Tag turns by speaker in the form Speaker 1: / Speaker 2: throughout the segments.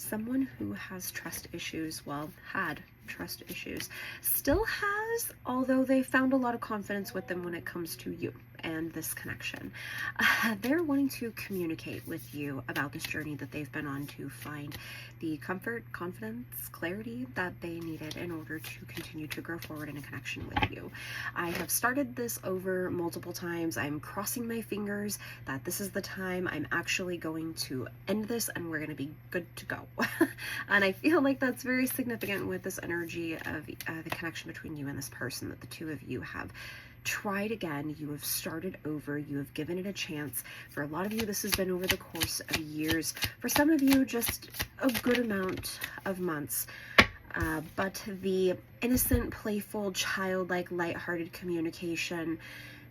Speaker 1: someone who has trust issues, well, had trust issues, still has, although they found a lot of confidence with them when it comes to you and this connection. They're wanting to communicate with you about this journey that they've been on to find the comfort, confidence, clarity that they needed in order to continue to grow forward in a connection with you. I have started this over multiple times. I'm crossing my fingers that this is the time I'm actually going to end this and we're going to be good to go. And I feel like that's very significant with this energy of the connection between you and this person, that the two of you have tried again, you have started over, you have given it a chance. For a lot of you, this has been over the course of years. For some of you, just a good amount of months. But the innocent, playful, childlike, lighthearted communication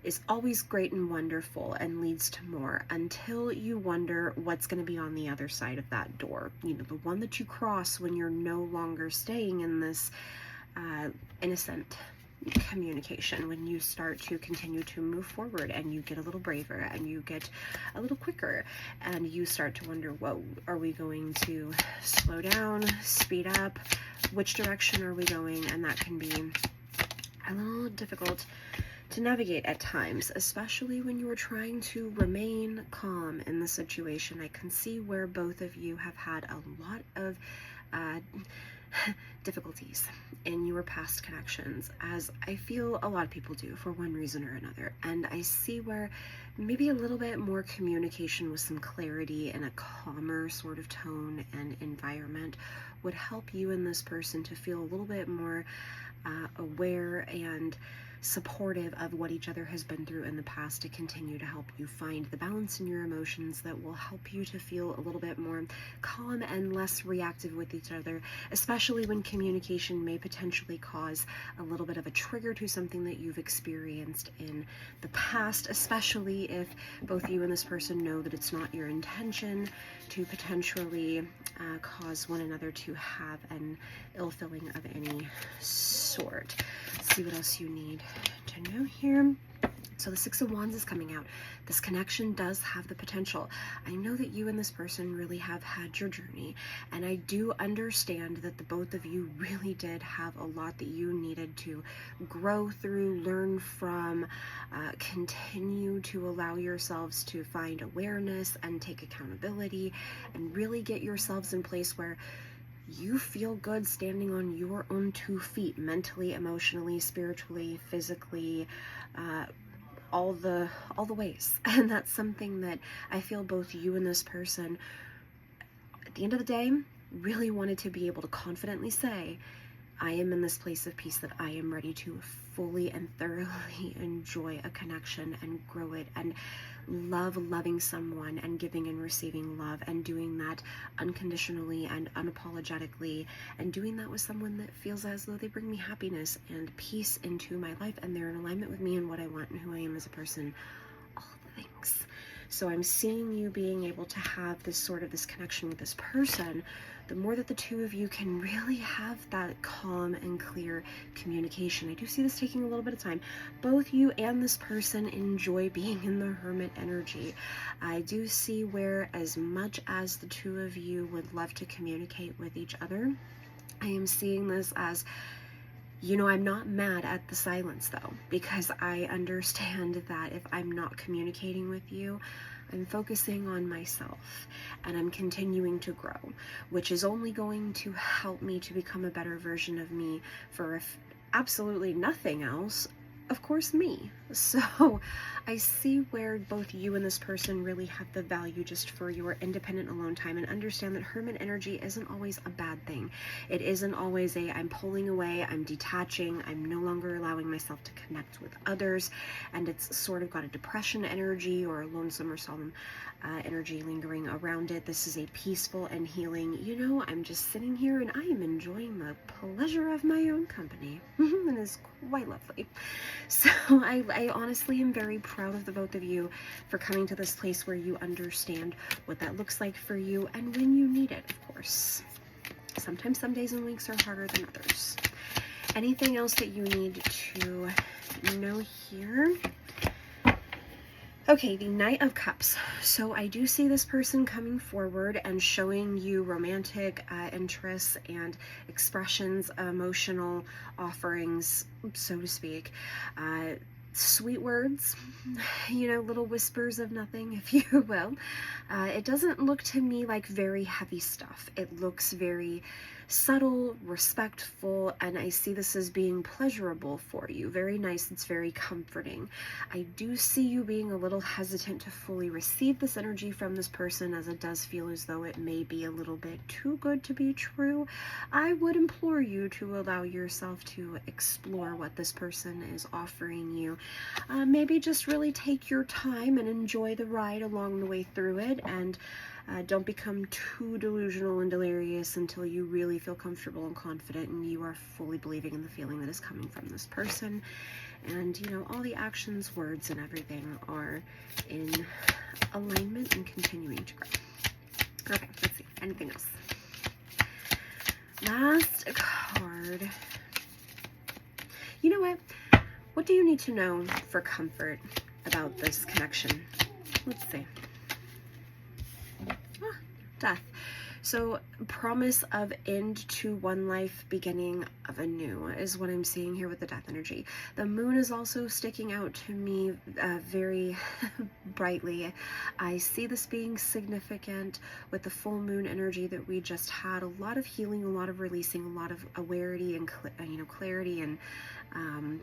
Speaker 1: is always great and wonderful and leads to more, until you wonder what's going to be on the other side of that door. You know, the one that you cross when you're no longer staying in this innocent communication, when you start to continue to move forward and you get a little braver and you get a little quicker and you start to wonder, what are we going to slow down, speed up, which direction are we going? And that can be a little difficult to navigate at times, especially when you are trying to remain calm in the situation. I can see where both of you have had a lot of difficulties in your past connections, as I feel a lot of people do for one reason or another. And I see where maybe a little bit more communication with some clarity and a calmer sort of tone and environment would help you and this person to feel a little bit more aware and supportive of what each other has been through in the past, to continue to help you find the balance in your emotions that will help you to feel a little bit more calm and less reactive with each other, especially when communication may potentially cause a little bit of a trigger to something that you've experienced in the past, especially if both you and this person know that it's not your intention to potentially cause one another to have an ill feeling of any sort. Let's see what else you need to know here. So the Six of Wands is coming out. This connection does have the potential. I know that you and this person really have had your journey, and I do understand that the both of you really did have a lot that you needed to grow through, learn from, continue to allow yourselves to find awareness and take accountability and really get yourselves in place where you feel good standing on your own 2 feet, mentally, emotionally, spiritually, physically, all the ways. And that's something that I feel both you and this person, at the end of the day, really wanted to be able to confidently say, I am in this place of peace that I am ready to fully and thoroughly enjoy a connection and grow it and love loving someone and giving and receiving love and doing that unconditionally and unapologetically, and doing that with someone that feels as though they bring me happiness and peace into my life and they're in alignment with me and what I want and who I am as a person, all the things. So I'm seeing you being able to have this connection with this person. The more that the two of you can really have that calm and clear communication. I do see this taking a little bit of time. Both you and this person enjoy being in the Hermit energy. I do see where, as much as the two of you would love to communicate with each other, I am seeing this as, you know, I'm not mad at the silence though, because I understand that if I'm not communicating with you, I'm focusing on myself and I'm continuing to grow, which is only going to help me to become a better version of me, for if absolutely nothing else, of course, me. So I see where both you and this person really have the value just for your independent alone time, and understand that Hermit energy isn't always a bad thing. It isn't always I'm pulling away, I'm detaching, I'm no longer allowing myself to connect with others, and it's sort of got a depression energy or a lonesome or solemn energy lingering around it. This is a peaceful and healing, you know, I'm just sitting here and I am enjoying the pleasure of my own company. And it's quite lovely. So I honestly am very proud of the both of you for coming to this place where you understand what that looks like for you and when you need it, of course. Sometimes some days and weeks are harder than others. Anything else that you need to know here? Okay, the Knight of Cups. So I do see this person coming forward and showing you romantic interests and expressions, emotional offerings, so to speak. Uh, Sweet words, little whispers of nothing, if you will. It doesn't look to me like very heavy stuff. It looks very subtle, respectful, and I see this as being pleasurable for you. Very nice, it's very comforting. I do see you being a little hesitant to fully receive this energy from this person, as it does feel as though it may be a little bit too good to be true. I would implore you to allow yourself to explore what this person is offering you. Maybe just really take your time and enjoy the ride along the way through it, and don't become too delusional and delirious until you really feel comfortable and confident and you are fully believing in the feeling that is coming from this person. And, all the actions, words, and everything are in alignment and continuing to grow. Okay, let's see. Anything else? Last card. You know what? What do you need to know for comfort about this connection? Let's see. Death. So, promise of end to one life, beginning of a new is what I'm seeing here with the death energy. The moon is also sticking out to me very brightly. I see this being significant with the full moon energy that we just had. A lot of healing, a lot of releasing, a lot of awareness and clarity and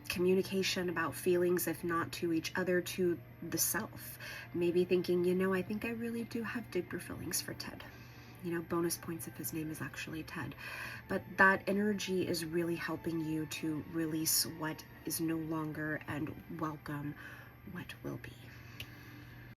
Speaker 1: communication about feelings, if not to each other, to the self. Maybe thinking, I think I really do have deeper feelings for Ted. Bonus points if his name is actually Ted. But that energy is really helping you to release what is no longer and welcome what will be.